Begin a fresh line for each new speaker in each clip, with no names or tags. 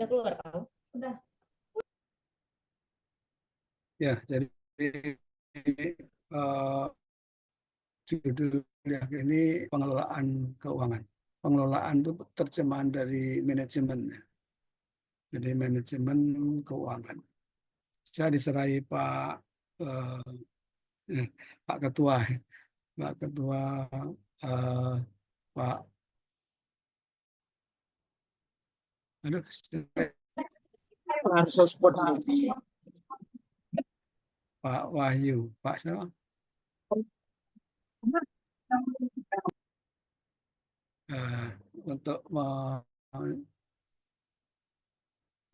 Udah keluar kamu? Udah.
Ya, jadi eh, judul yang ini pengelolaan keuangan. Pengelolaan itu terjemahan dari manajemen, ya. Jadi manajemen keuangan. Saya diserai eh, eh, Pak Ketua, Pak Ketua, eh, Pak, aduh, Pak Wahyu, Pak siapa? Eh, untuk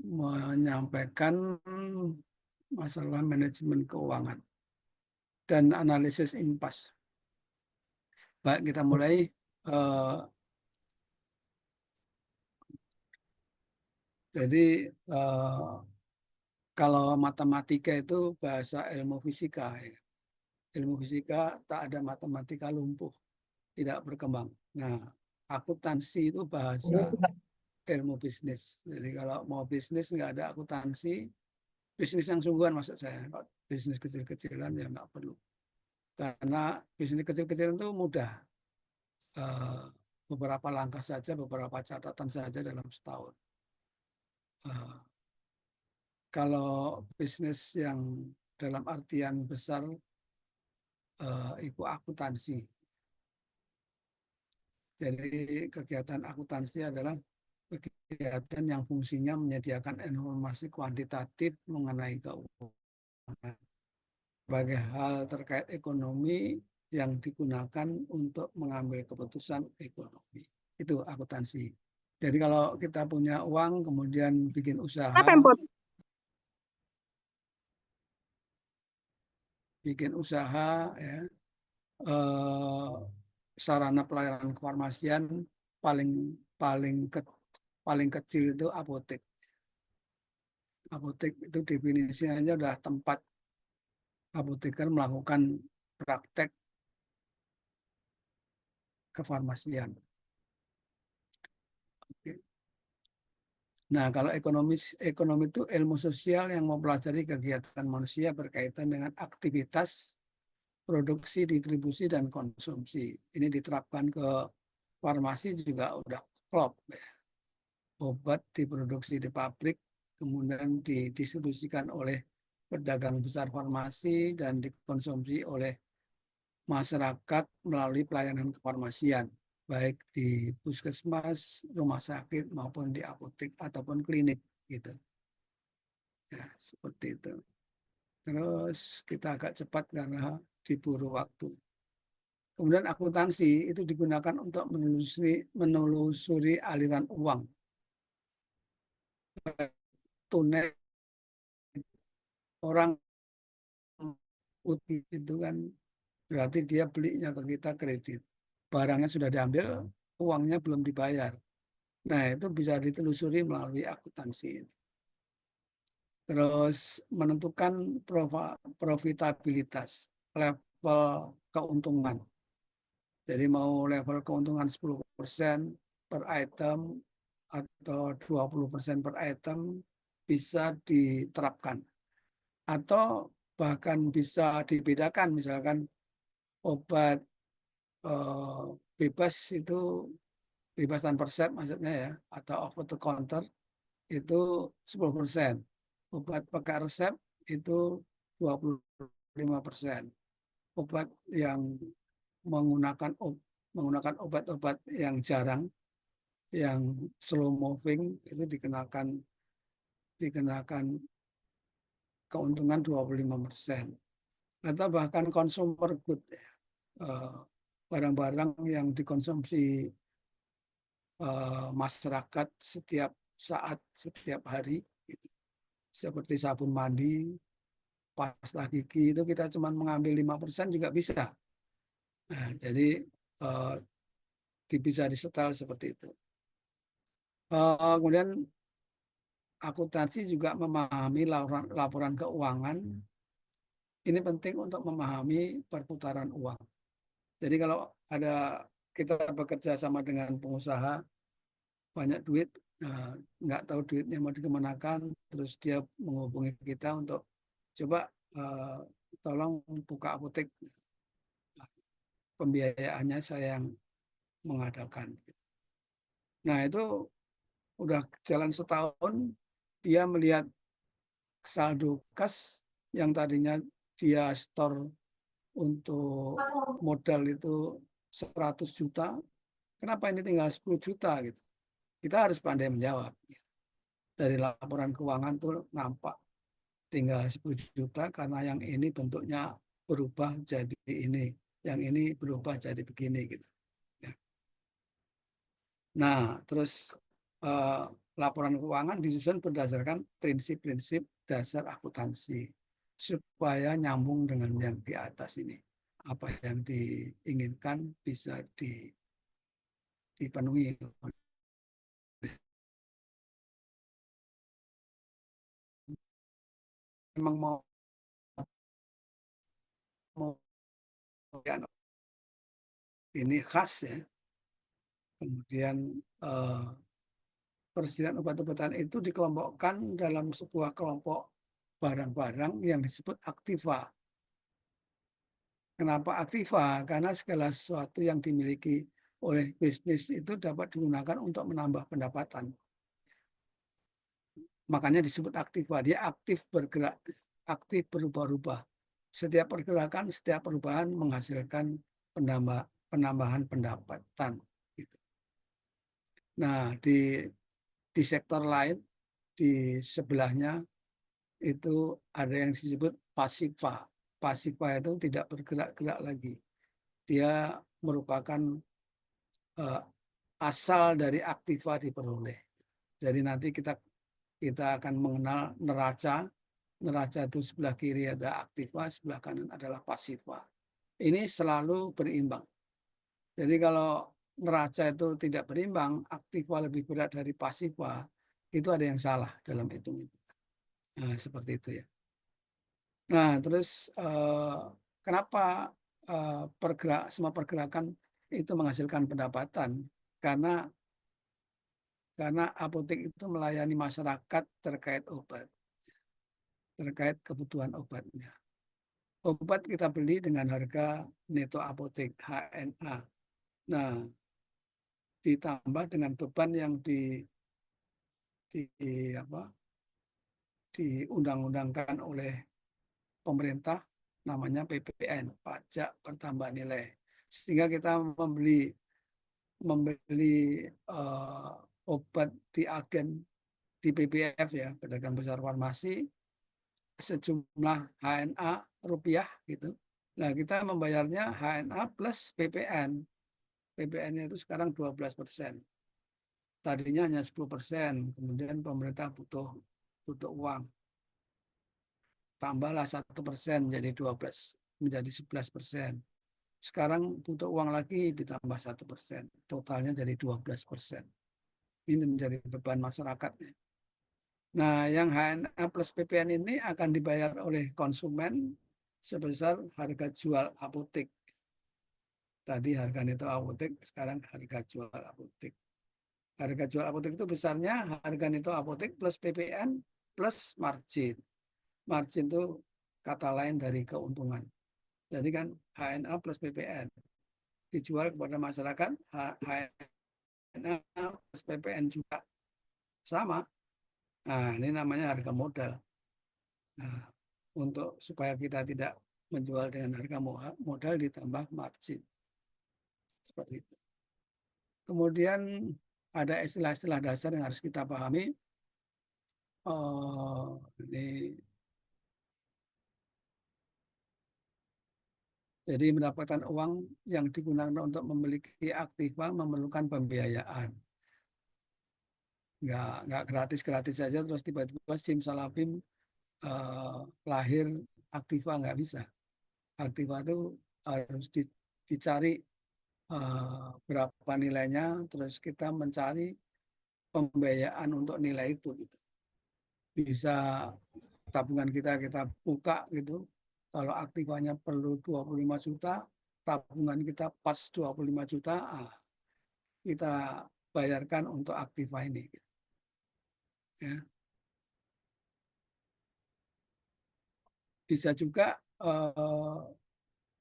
menyampaikan masalah manajemen keuangan dan analisis impas. Baik, kita mulai. Eh, jadi kalau matematika itu bahasa ilmu fisika, ya. Ilmu fisika tak ada matematika lumpuh, tidak berkembang. Nah, akuntansi itu bahasa ilmu bisnis. Jadi kalau mau bisnis nggak ada akuntansi, bisnis yang sungguhan maksud saya. Kalau bisnis kecil-kecilan ya nggak perlu. Karena bisnis kecil-kecilan itu mudah. Eh, Beberapa langkah saja, beberapa catatan saja dalam setahun. Eh, Kalau bisnis yang dalam artian besar itu akuntansi. Jadi kegiatan akuntansi adalah kegiatan yang fungsinya menyediakan informasi kuantitatif mengenai keuangan sebagai hal terkait ekonomi yang digunakan untuk mengambil keputusan ekonomi. Itu akuntansi. Jadi kalau kita punya uang kemudian
Apa yang
bikin usaha, ya, eh, sarana pelayanan kefarmasian paling paling ke, paling kecil itu apotek. Apotek itu definisinya aja udah tempat apoteker melakukan praktek kefarmasian. Oke. Nah, kalau ekonomi itu ilmu sosial yang mempelajari kegiatan manusia berkaitan dengan aktivitas produksi, distribusi, dan konsumsi. Ini diterapkan ke farmasi juga udah klop, ya. Obat diproduksi di pabrik, kemudian didistribusikan oleh pedagang besar farmasi dan dikonsumsi oleh masyarakat melalui pelayanan kefarmasian, baik di puskesmas, rumah sakit, maupun di apotek ataupun klinik, gitu. Ya, seperti itu. Terus kita agak cepat karena diburu waktu. Kemudian akuntansi itu digunakan untuk menelusuri aliran uang tunai orang putih itu kan berarti dia belinya ke kita kredit. Barangnya sudah diambil, uangnya belum dibayar. Nah, itu bisa ditelusuri melalui akuntansi ini. Terus menentukan profitabilitas, level keuntungan. Jadi mau level keuntungan 10% per item atau 20% per item bisa diterapkan. Atau bahkan bisa dibedakan, misalkan obat eh, bebas itu bebas tanpa resep maksudnya, ya, atau over the counter itu 10%. Obat pakai resep itu 25%. Obat yang menggunakan menggunakan obat-obat yang jarang, yang slow moving itu dikenakan keuntungan 25%. Atau bahkan consumer good, ya. Eh, Barang-barang yang dikonsumsi masyarakat setiap saat, setiap hari, gitu. Seperti sabun mandi, pasta gigi itu kita cuma mengambil 5% juga bisa. Nah, jadi eh, bisa disetel seperti itu. Kemudian akuntansi juga memahami laporan keuangan. Ini penting untuk memahami perputaran uang. Jadi kalau ada kita bekerja sama dengan pengusaha banyak duit, Nah, nggak tahu duitnya mau dikemanakan, terus dia menghubungi kita untuk coba eh, tolong buka apotek, pembiayaannya saya yang mengadakan. Nah itu udah jalan setahun, dia melihat saldo kas yang tadinya dia store untuk modal itu 100 juta, kenapa ini tinggal 10 juta gitu. Kita harus pandai menjawab. Dari laporan keuangan tuh nampak tinggal 10 juta karena yang ini bentuknya berubah jadi ini, yang ini berubah jadi begini gitu. Ya. Nah, terus eh, laporan keuangan disusun berdasarkan prinsip-prinsip dasar akuntansi supaya nyambung dengan yang di atas ini. Apa yang diinginkan bisa dipenuhi. Memang mau ya, ini khas ya. Kemudian eh, persediaan obat-obatan itu dikelompokkan dalam sebuah kelompok barang-barang yang disebut aktiva. Kenapa aktiva? Karena segala sesuatu yang dimiliki oleh bisnis itu dapat digunakan untuk menambah pendapatan. Makanya disebut aktiva. Dia aktif bergerak, aktif berubah-ubah. Setiap pergerakan, setiap perubahan menghasilkan penambahan pendapatan. Gitu. Nah, di sektor lain, di sebelahnya itu ada yang disebut pasifa. Pasifa itu tidak bergerak-gerak lagi. Dia merupakan eh, asal dari aktiva diperoleh. Jadi nanti kita kita akan mengenal neraca. Neraca itu sebelah kiri ada aktiva, sebelah kanan adalah pasifa. Ini selalu berimbang. Jadi kalau neraca itu tidak berimbang, aktiva lebih berat dari pasifa, itu ada yang salah dalam hitung itu. Nah, seperti itu ya. Nah, terus kenapa semua pergerakan itu menghasilkan pendapatan? Karena apotek itu melayani masyarakat terkait obat, terkait kebutuhan obatnya. Obat kita beli dengan harga neto apotek HNA. Nah, ditambah dengan beban yang di apa diundang-undangkan oleh pemerintah namanya PPN, pajak pertambahan nilai. Sehingga kita membeli eh, obat di agen di PBF ya, pedagang besar farmasi sejumlah HNA rupiah gitu. Nah, kita membayarnya HNA plus PPN. PPN-nya itu sekarang 12%. Tadinya hanya 10%, kemudian pemerintah butuh butuh uang. Tambahlah 1% menjadi 12, menjadi 11%. Sekarang butuh uang lagi ditambah 1%. Totalnya jadi 12%. Ini menjadi beban masyarakat. Nah, yang HNA plus PPN ini akan dibayar oleh konsumen sebesar harga jual apotek. Tadi harga neto apotek, sekarang harga jual apotek. Harga jual apotek itu besarnya harga neto apotek plus PPN plus margin. Margin itu kata lain dari keuntungan. Jadi kan HNA plus PPN dijual kepada masyarakat, HNA plus PPN juga sama. Nah, ini namanya harga modal. Nah, untuk supaya kita tidak menjual dengan harga modal ditambah margin. Seperti itu. Kemudian ada istilah-istilah dasar yang harus kita pahami. Ini jadi mendapatkan uang yang digunakan untuk memiliki aktiva memerlukan pembiayaan. Nggak gratis-gratis saja terus tiba-tiba simsalabim eh, lahir aktiva nggak bisa. Aktiva itu harus dicari berapa nilainya, terus kita mencari pembiayaan untuk nilai itu gitu. Bisa tabungan kita buka gitu. Kalau aktivanya perlu 25 juta, tabungan kita pas 25 juta, kita bayarkan untuk aktiva ini. Ya. Bisa juga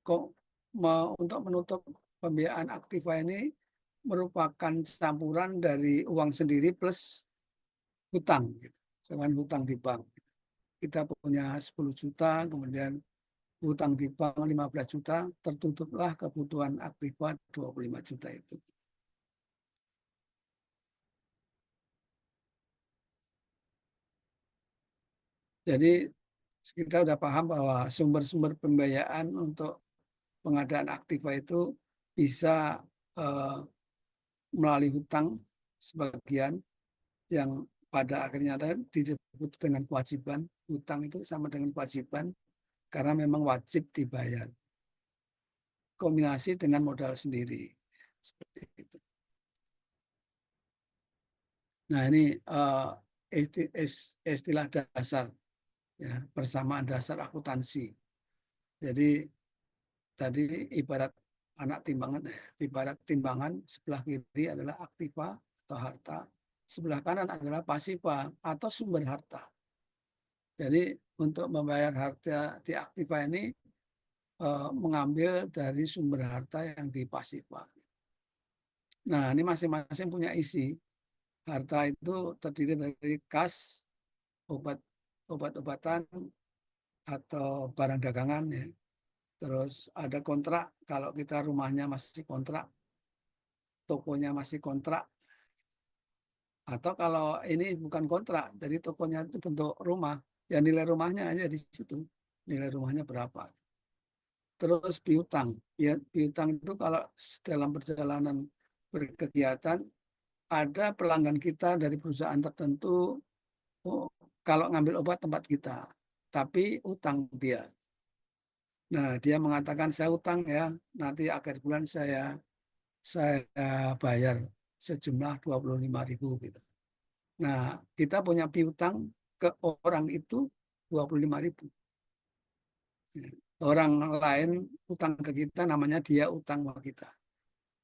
kok untuk menutup pembiayaan Aktiva ini merupakan campuran dari uang sendiri plus hutang, gitu. Dengan hutang di bank. Kita punya 10 juta, kemudian hutang di bank 15 juta, tertutuplah kebutuhan Aktiva 25 juta itu. Jadi kita sudah paham bahwa sumber-sumber pembiayaan untuk pengadaan Aktiva itu bisa eh, melalui hutang sebagian yang pada akhirnya disebut dengan kewajiban. Hutang itu sama dengan kewajiban karena memang wajib dibayar. Kombinasi dengan modal sendiri. Seperti itu. Nah ini istilah dasar, ya, persamaan dasar akuntansi. Jadi tadi ibarat anak timbangan, ibarat timbangan sebelah kiri adalah aktiva atau harta, sebelah kanan adalah pasiva atau sumber harta. Jadi untuk membayar harta di aktiva ini mengambil dari sumber harta yang di pasiva. Nah ini masing-masing punya isi. Harta itu terdiri dari kas, obat obat-obatan atau barang dagangan, ya. Terus ada kontrak, kalau kita rumahnya masih kontrak, tokonya masih kontrak, atau kalau ini bukan kontrak, jadi tokonya itu bentuk rumah, ya nilai rumahnya aja di situ, nilai rumahnya berapa. Terus piutang, ya piutang itu kalau dalam perjalanan berkegiatan ada pelanggan kita dari perusahaan tertentu, oh, kalau ngambil obat tempat kita, tapi utang dia. Nah, dia mengatakan saya utang ya, nanti akhir bulan saya bayar sejumlah 25.000 gitu. Nah, kita punya piutang ke orang itu 25.000. Orang lain utang ke kita, namanya dia utang sama kita.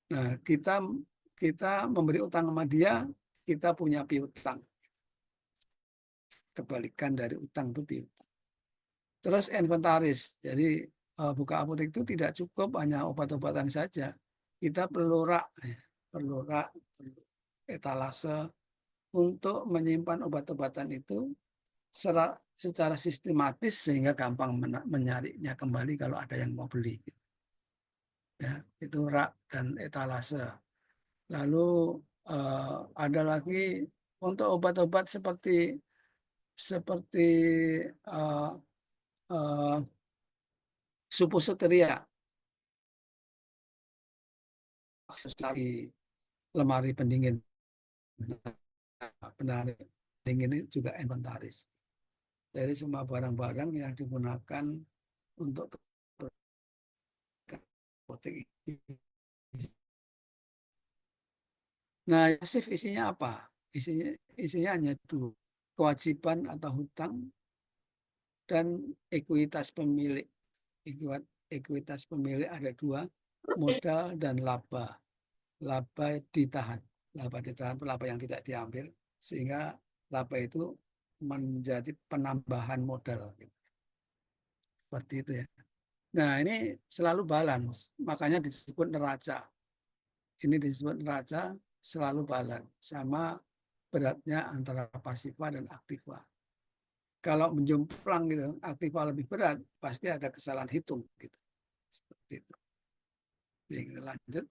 Nah, kita memberi utang sama dia, kita punya piutang. Kebalikan dari utang itu piutang. Terus inventaris. Jadi buka apotek itu tidak cukup hanya obat-obatan saja. Kita perlu rak, ya, perlu etalase untuk menyimpan obat-obatan itu secara sistematis sehingga gampang menyarinya kembali kalau ada yang mau beli. Ya, itu rak dan etalase. Lalu ada lagi untuk obat-obat seperti seperti uh, uh, suppositoria, akses di lemari pendingin. Nah, pendingin ini juga inventaris. Dari semua barang-barang yang digunakan untuk apotek ini. Nah, pasif isinya apa? Isinya, isinya hanya dua, kewajiban atau hutang dan ekuitas pemilik. Ekuitas pemilik ada dua, modal dan laba. Laba ditahan. Laba ditahan itu laba yang tidak diambil, sehingga laba itu menjadi penambahan modal. Seperti itu ya. Nah ini selalu balance, makanya disebut neraca. Ini disebut neraca selalu balance, sama beratnya antara pasiva dan aktiva. Kalau menjomplang gitu, aktiva lebih berat, pasti ada kesalahan hitung gitu. Seperti itu. Jadi kita lanjut.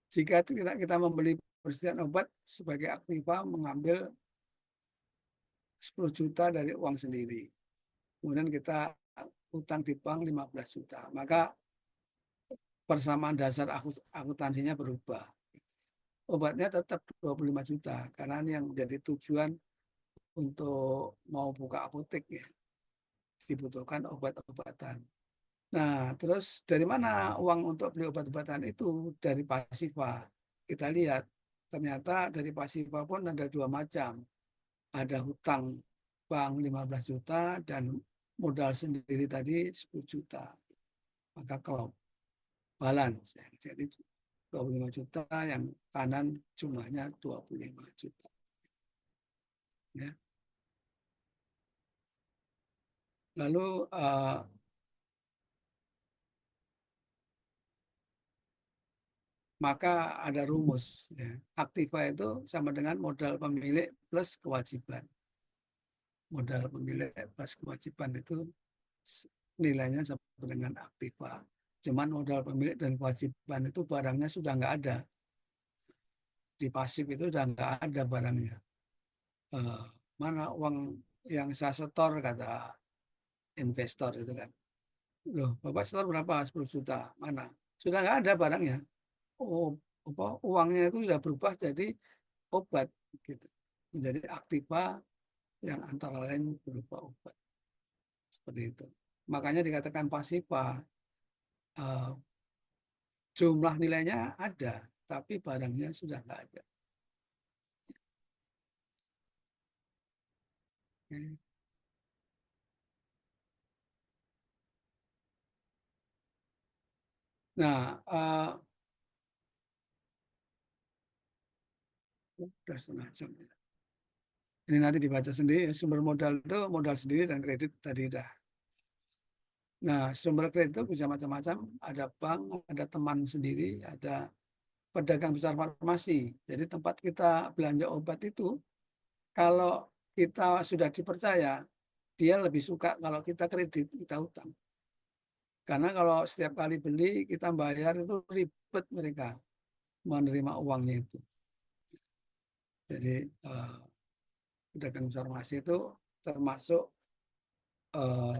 Jika kita membeli persediaan obat sebagai aktiva mengambil 10 juta dari uang sendiri. Kemudian kita utang di bank 15 juta. Maka persamaan dasar akuntansinya berubah. Obatnya tetap 25 juta karena ini yang menjadi tujuan untuk mau buka apotek, ya. Dibutuhkan obat-obatan. Nah, terus dari mana uang untuk beli obat-obatan itu? Dari pasiva. Kita lihat, ternyata dari pasiva pun ada dua macam. Ada hutang bank 15 juta dan modal sendiri tadi 10 juta. Maka kalau balance, ya. Jadi 25 juta, yang kanan jumlahnya 25 juta. ya. Lalu maka ada rumus, ya. Aktiva itu sama dengan modal pemilik plus kewajiban. Modal pemilik plus kewajiban itu nilainya sama dengan aktiva. Cuman modal pemilik dan kewajiban itu barangnya sudah nggak ada. Di pasif itu sudah nggak ada barangnya. Eh, Mana uang yang saya setor, kata investor itu kan. Loh, Bapak setor berapa? 10 juta. Mana? Sudah nggak ada barangnya. Oh, apa, uangnya itu sudah berubah jadi obat gitu. Menjadi aktiva yang antara lain berupa obat. Seperti itu. Makanya dikatakan pasifa, eh, jumlah nilainya ada, tapi barangnya sudah nggak ada. Oke. Nah, udah setengah jam. Ini nanti dibaca sendiri, sumber modal itu modal sendiri dan kredit tadi dah. Nah, sumber kredit itu bisa macam-macam. Ada bank, ada teman sendiri, ada pedagang besar farmasi. Jadi tempat kita belanja obat itu, kalau kita sudah dipercaya, dia lebih suka kalau kita kredit, kita utang. Karena kalau setiap kali beli, kita bayar itu ribet mereka menerima uangnya itu. Jadi pedagang farmasi itu termasuk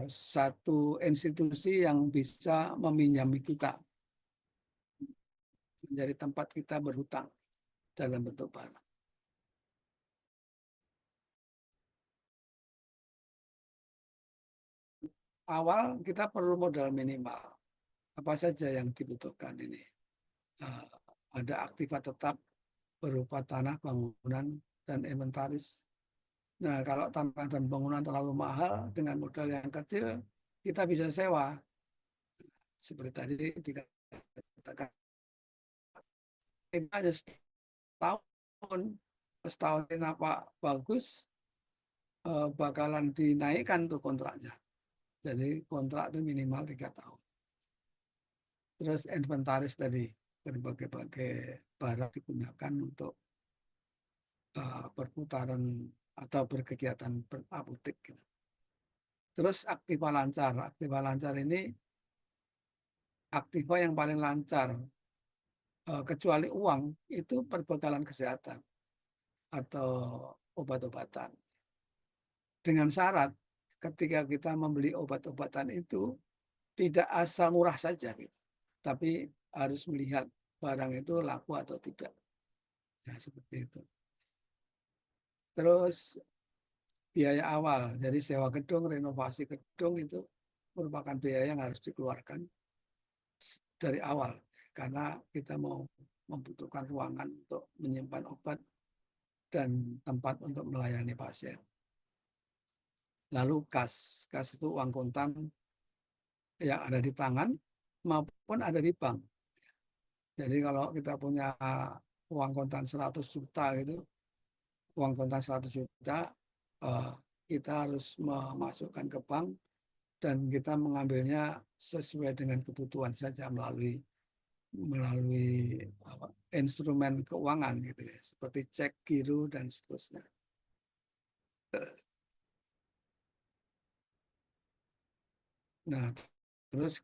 satu institusi yang bisa meminjami kita, menjadi tempat kita berhutang dalam bentuk barang. Awal kita perlu modal minimal. Apa saja yang dibutuhkan ini? Eh, ada aktiva tetap berupa tanah, bangunan, dan inventaris. Nah, kalau tanah dan bangunan terlalu mahal dengan modal yang kecil, kita bisa sewa. Seperti tadi dikatakan, kita hanya setahun, setahun ini apa bagus, bakalan dinaikkan tuh kontraknya. Jadi kontrak itu minimal 3 tahun. Terus inventaris tadi, berbagai-bagai barang digunakan untuk perputaran atau berkegiatan berapotek gitu. Terus aktiva lancar. Aktiva lancar ini aktiva yang paling lancar, kecuali uang itu perbekalan kesehatan atau obat-obatan. Dengan syarat ketika kita membeli obat-obatan itu tidak asal murah saja gitu, tapi harus melihat barang itu laku atau tidak. Ya, seperti itu. Terus biaya awal, jadi sewa gedung, renovasi gedung itu merupakan biaya yang harus dikeluarkan dari awal karena kita mau membutuhkan ruangan untuk menyimpan obat dan tempat untuk melayani pasien. Lalu kas, kas itu uang kontan yang ada di tangan maupun ada di bank. Jadi kalau kita punya uang kontan 100 juta gitu, uang kontan 100 juta, eh, kita harus memasukkan ke bank dan kita mengambilnya sesuai dengan kebutuhan saja melalui melalui apa, instrumen keuangan gitu ya, seperti cek, giro dan seterusnya. Nah, terus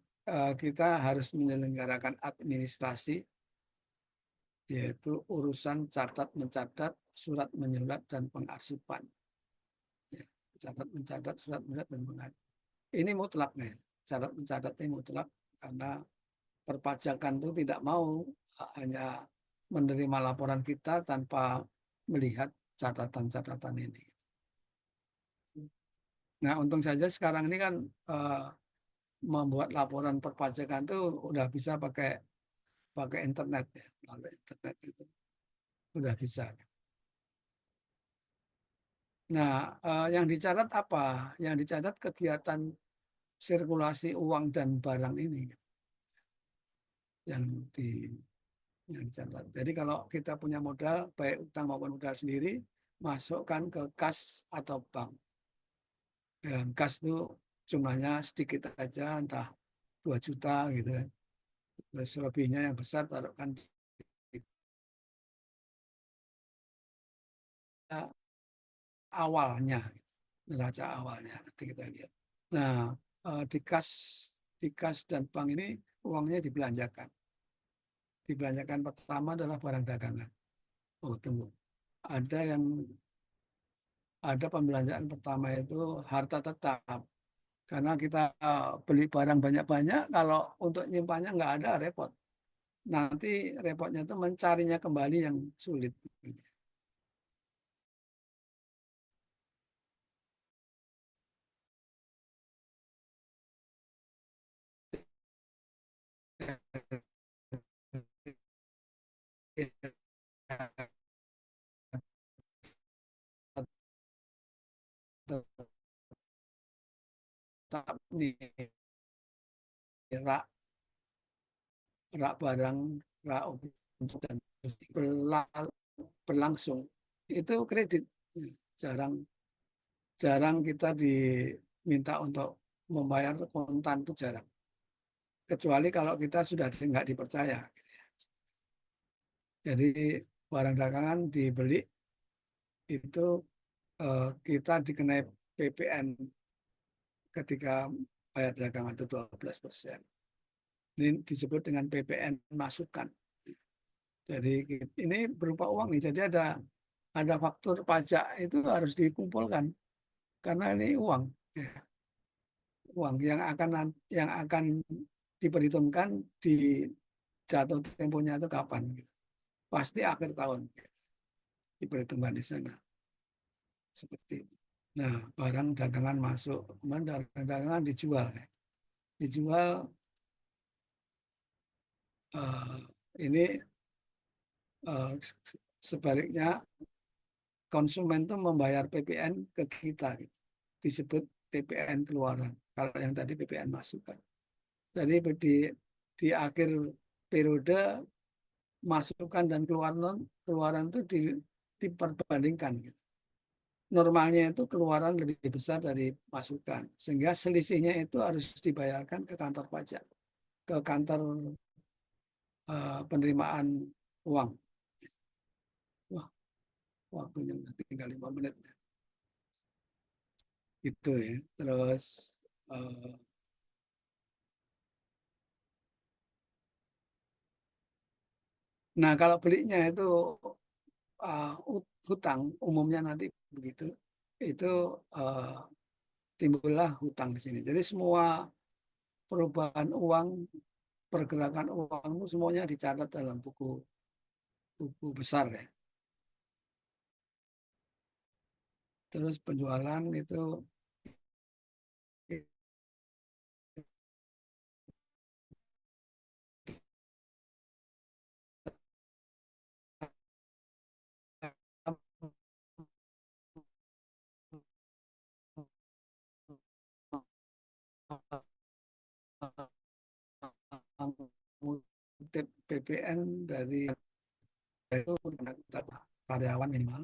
kita harus menyelenggarakan administrasi, yaitu urusan catat mencatat, surat menyurat dan pengarsipan. Ya, catat mencatat, surat menyurat dan pengarsipan. Ini mutlak nih, catat mencatat ini mutlak karena perpajakan itu tidak mau hanya menerima laporan kita tanpa melihat catatan-catatan ini. Nah, untung saja sekarang ini kan eh, membuat laporan perpajakan itu udah bisa pakai pakai internet ya, melalui internet itu udah bisa. Nah, yang dicatat apa? Yang dicatat kegiatan sirkulasi uang dan barang ini gitu, yang di yang dicatat. Jadi kalau kita punya modal baik utang maupun modal sendiri, masukkan ke kas atau bank. Yang kas itu jumlahnya sedikit aja, entah 2 juta gitu kan. Terus selebihnya yang besar taruhkan di awalnya, gitu. Neraca awalnya nanti kita lihat. Nah, di kas dan bank ini uangnya dibelanjakan. Dibelanjakan pertama adalah barang dagangan. Oh, tunggu. Ada yang ada pembelanjaan pertama itu harta tetap. Karena kita beli barang banyak-banyak, kalau untuk nyimpannya nggak ada, repot. Nanti repotnya itu mencarinya kembali yang sulit. Tetap nih, rak, rak barang, rak objek, dan berlangsung. Itu kredit. Jarang jarang kita diminta untuk membayar kontan, itu jarang. Kecuali kalau kita sudah nggak dipercaya. Jadi barang dagangan dibeli itu kita dikenai PPN ketika bayar dagangan itu 12%. Ini disebut dengan PPN masukan. Jadi ini berupa uang nih. Jadi ada faktur pajak itu harus dikumpulkan karena ini uang, ya, uang yang akan diperhitungkan di jatuh temponya itu kapan, gitu. Pasti akhir tahun, gitu, diperhitungkan di sana seperti itu. Nah, barang dagangan masuk, kemudian barang dagangan dijual, ya. Dijual eh, ini sebaliknya konsumen itu membayar PPN ke kita, gitu. Disebut PPN keluaran. Kalau yang tadi PPN masukan. Jadi di akhir periode masukan dan keluaran itu diperbandingkan, gitu. Normalnya itu keluaran lebih besar dari masukan, sehingga selisihnya itu harus dibayarkan ke kantor pajak, ke kantor penerimaan uang. Wah, waktunya udah tinggal 5 menit. Itu ya. Terus eh, nah, kalau belinya itu hutang, umumnya nanti begitu, itu eh, timbullah hutang di sini. Jadi semua perubahan uang, pergerakan uang itu semuanya dicatat dalam buku buku besar, ya. Terus penjualan itu mengutip PPN dari itu karyawan minimal.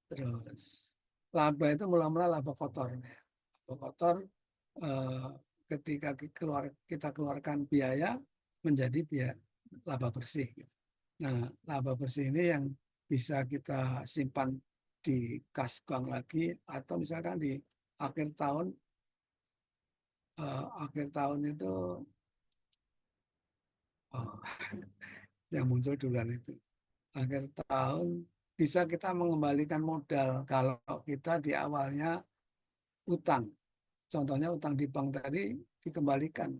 Terus laba itu mula-mula laba kotor, ya. Laba kotor eh, ketika kita keluarkan biaya menjadi biaya laba bersih, gitu. Nah, laba bersih ini yang bisa kita simpan di kas bank lagi, atau misalkan di akhir tahun akhir tahun itu eh, yang muncul duluan itu akhir tahun bisa kita mengembalikan modal kalau kita di awalnya utang. Contohnya utang di bank tadi dikembalikan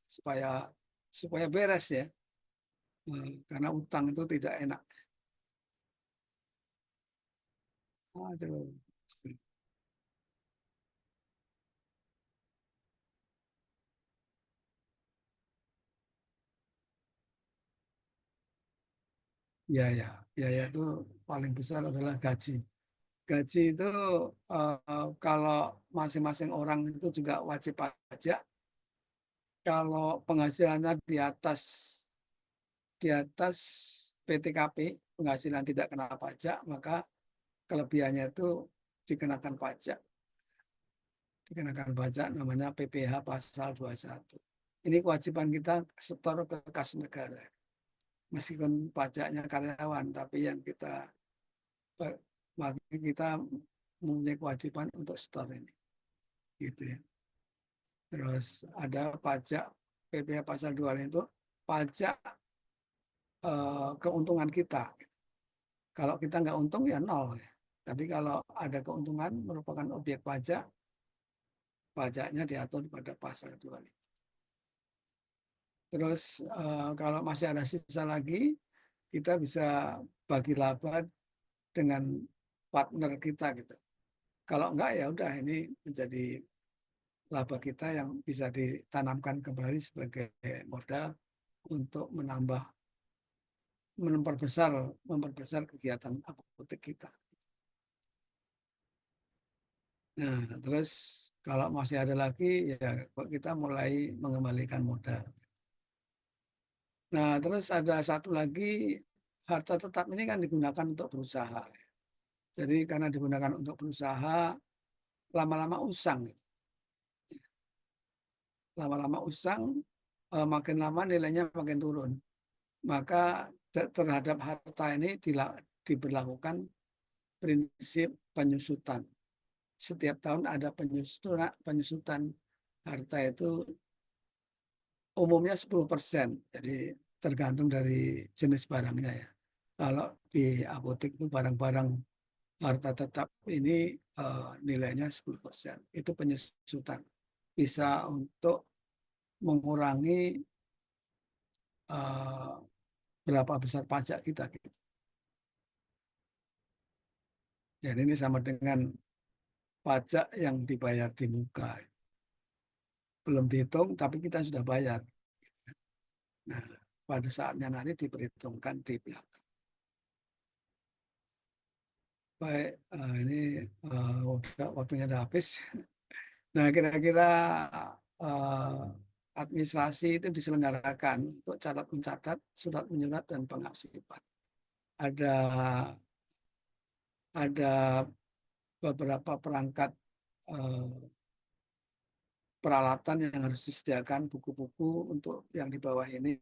supaya supaya beres, ya. Karena utang itu tidak enak. Aduh. Biaya, biaya itu paling besar adalah gaji. Gaji itu kalau masing-masing orang itu juga wajib pajak. Kalau penghasilannya di atas PTKP, penghasilan tidak kena pajak, maka kelebihannya itu dikenakan pajak. Dikenakan pajak namanya PPh pasal 21. Ini kewajiban kita setor ke kas negara. Meskipun pajaknya karyawan, tapi yang kita mempunyai kewajiban untuk setor ini. Gitu ya. Terus ada pajak PPh pasal 2 itu pajak keuntungan kita. Kalau kita nggak untung ya nol. Ya. Tapi kalau ada keuntungan merupakan objek pajak, pajaknya diatur pada pasal 25. Terus kalau masih ada sisa lagi, kita bisa bagi laba dengan partner kita gitu. Kalau enggak ya udah ini menjadi laba kita yang bisa ditanamkan kembali sebagai modal untuk memperbesar kegiatan apotek kita. Nah, terus kalau masih ada lagi ya kita mulai mengembalikan modal. Nah, terus ada satu lagi, harta tetap ini kan digunakan untuk berusaha. Jadi karena digunakan untuk berusaha, lama-lama usang. Lama-lama usang, makin lama nilainya makin turun. Maka terhadap harta ini diberlakukan prinsip penyusutan. Setiap tahun ada penyusutan harta itu umumnya 10%. Jadi tergantung dari jenis barangnya ya. Kalau di apotek itu barang-barang harta tetap ini nilainya 10%. Itu penyusutan. Bisa untuk mengurangi eh, berapa besar pajak kita gitu. Jadi ini sama dengan pajak yang dibayar di muka. Belum dihitung tapi kita sudah bayar. Nah, pada saatnya nanti diperhitungkan di belakang. Baik, ini waktunya udah habis. Nah, kira-kira eh, administrasi itu diselenggarakan untuk catat mencatat, surat menyurat dan pengarsipan. Ada ada beberapa perangkat eh, peralatan yang harus disediakan, buku-buku untuk yang di bawah ini,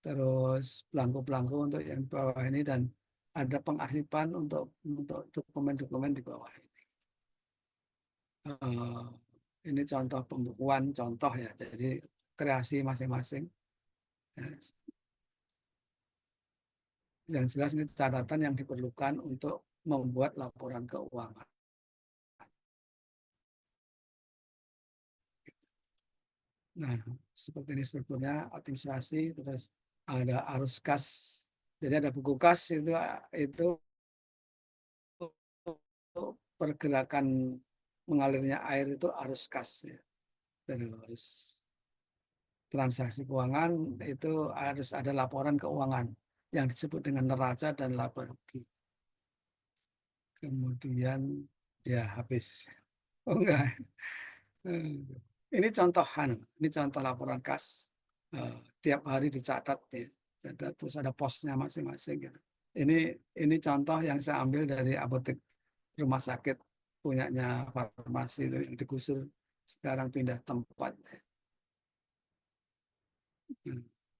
terus belangko-belangko untuk yang di bawah ini, dan ada pengarsipan untuk dokumen-dokumen di bawah ini. Eh, ini contoh pembukuan, contoh ya, jadi kreasi masing-masing. Ya, yang jelas ini catatan yang diperlukan untuk membuat laporan keuangan. Nah, seperti ini strukturnya administrasi, terus ada arus kas. Jadi ada buku kas itu pergerakan mengalirnya air itu arus kas ya. Terus transaksi keuangan itu harus ada laporan keuangan yang disebut dengan neraca dan laba rugi. Kemudian ya habis. Oh enggak. Ini contoh ini contoh laporan kas. Tiap hari dicatat ya. Catat, terus ada posnya masing-masing gitu. Ini ini contoh yang saya ambil dari apotek rumah sakit punyanya farmasi itu yang digusur sekarang pindah tempat. Nah,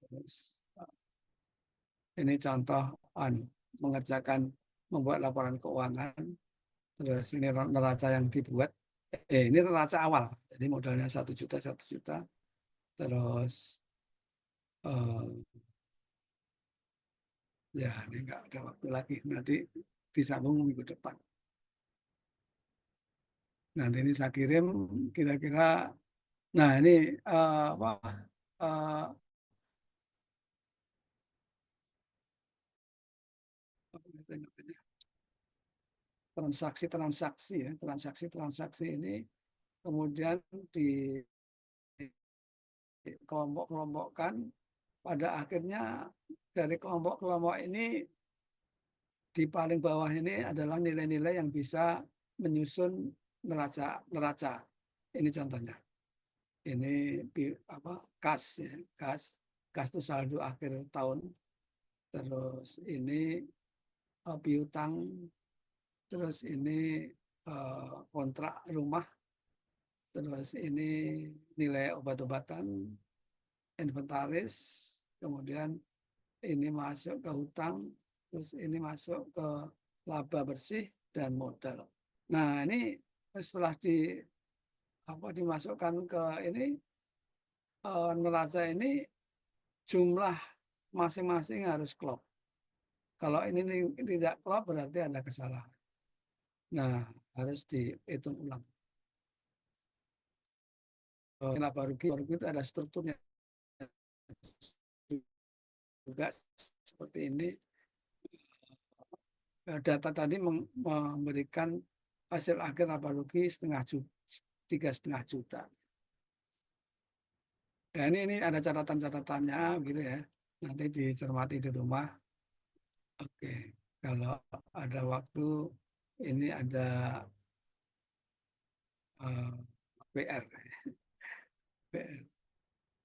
terus ini contoh mengerjakan membuat laporan keuangan. Terus ini neraca yang dibuat. Ini neraca awal. Jadi modalnya 1 juta 1 juta. Terus eh, ya ini nggak ada waktu lagi. Nanti disambung minggu depan. Nanti ini saya kirim kira-kira. Nah ini apa? eh, apa namanya? Transaksi-transaksi ya, transaksi-transaksi ini kemudian dikelompok-kelompokkan, pada akhirnya dari kelompok-kelompok ini di paling bawah ini adalah nilai-nilai yang bisa menyusun neraca neraca. Ini contohnya. Ini apa kas ya, kas itu saldo akhir tahun. Terus ini piutang terus ini kontrak rumah, terus ini nilai obat-obatan, inventaris, kemudian ini masuk ke hutang, terus ini masuk ke laba bersih dan modal. Nah, ini setelah dimasukkan ke ini neraca ini, jumlah masing-masing harus klop. Kalau ini tidak klop berarti ada kesalahan. Nah, harus dihitung ulang. Laba rugi itu ada strukturnya juga seperti ini. Data tadi memberikan hasil akhir laba rugi 3,5 juta. Ya, ini ada catatan-catatannya gitu ya. Nanti dicermati di rumah. Oke, kalau ada waktu ini ada PR. PR.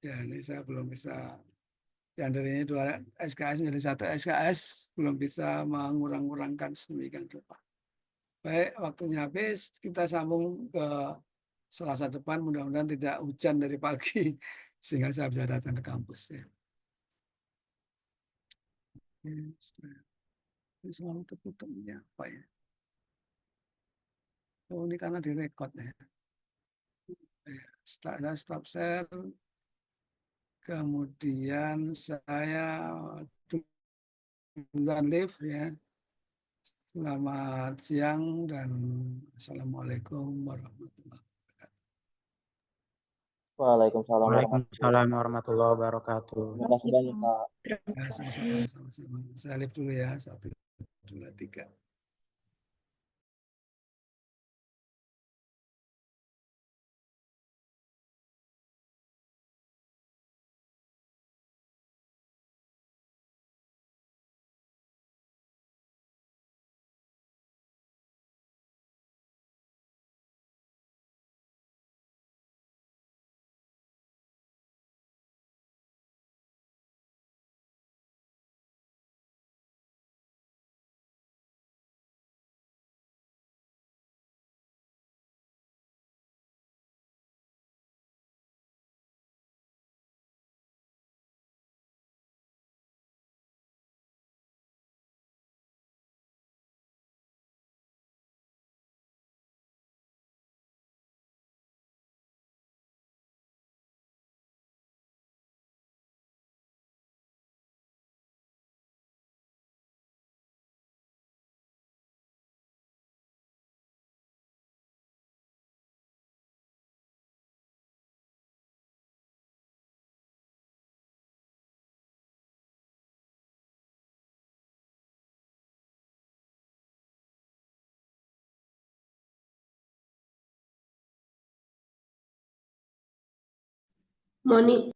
Ya, ini saya belum bisa, yang dari ini 2 SKS menjadi 1 SKS, belum bisa mengurang-urangkan sedemikian rupa. Baik, waktunya habis. Kita sambung ke Selasa depan. Mudah-mudahan tidak hujan dari pagi sehingga saya bisa datang ke kampus ya. Ini selalu tertutupnya apa ya? Oh, ini karena direkod ya. Stop share. Kemudian saya duluan live ya. Selamat siang dan Assalamualaikum warahmatullahi wabarakatuh.
Waalaikumsalam
Waalaikumsalam warahmatullahi wabarakatuh.
Terima kasih banyak, Pak.
Ya, sama-sama. Saya live dulu ya. 1, 2, 3.
Moni